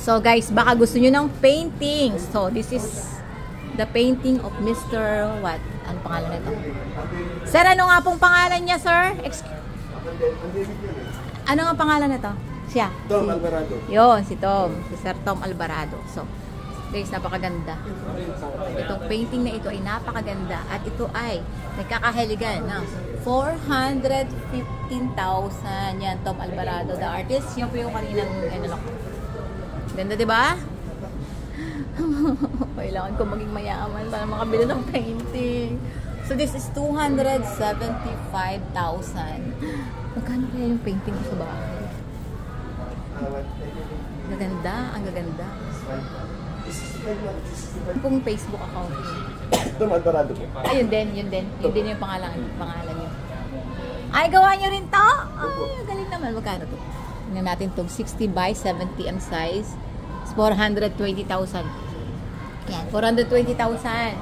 So guys, baka gusto nyo ng painting. So this is the painting of Mr. What? Ano pangalan nito? Sir, ano nga pong pangalan niya, sir? Ano nga pangalan nito? Siya. Tom Alvarado. Yun, si Tom. Si Sir Tom Alvarado. So, guys, napakaganda. Itong painting na ito ay napakaganda. At ito ay nagkakahaligan ng 415,000. Yan, Tom Alvarado, the artist. Yan po yung kaninang ano. Ganda, di ba? Kailangan ko maging mayaman para makabili ng painting. So, this is 275,000. Magkano kaya yung painting ko sa bahay? Gaganda, ang gaganda. Kung Facebook account. Tom Alvarado po. Ayun din, yun din. Yun din yung pangalan niyo. Ay, gawa niyo rin to? Ay, galing naman. Magkano to? Tingnan natin to. 60 by 70 ang size. 420,000. Yan, 420,000.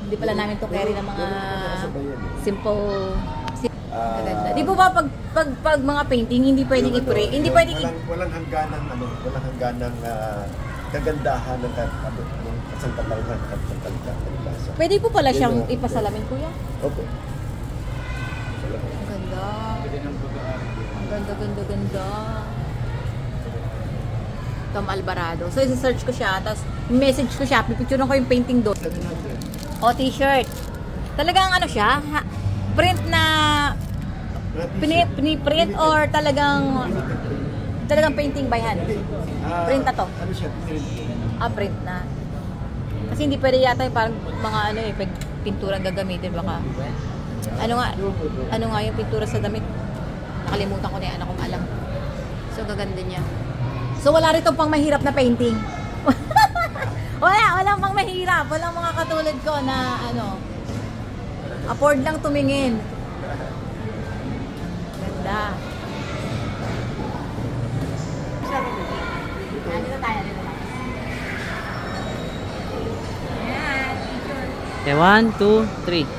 Hindi pala namin to carry ng mga simple. Di po ba pag mga painting hindi pwedeng i-pray, hindi pwedeng walang hangganang kagandahan ng kasantaluhan at kasantalasa. Pwede po pala siyang ipasalamin, kuya. Opo. Ang ganda. Ang ganda. Tom Alvarado. So, isi-search ko siya, tapos message ko siya, pipicturean ko yung painting doon. O, t-shirt. Talagang ano siya, print na pini-print or talagang painting by hand? Print na to? Ano siya? Print na. Kasi hindi pwede yata yung parang mga ano eh, pintura gagamitin baka. Ano nga yung pintura sa damit? Nakalimutan ko na yan, akong alam. So, gaganda niya. So, wala rito pang mahirap na painting. Walang pang mahirap. Walang mga katulad ko na ano, afford lang tumingin. Ganda. Dito tayo. Ayan. Okay, 1, 2, 3.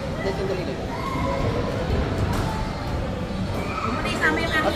Muna isama yung aking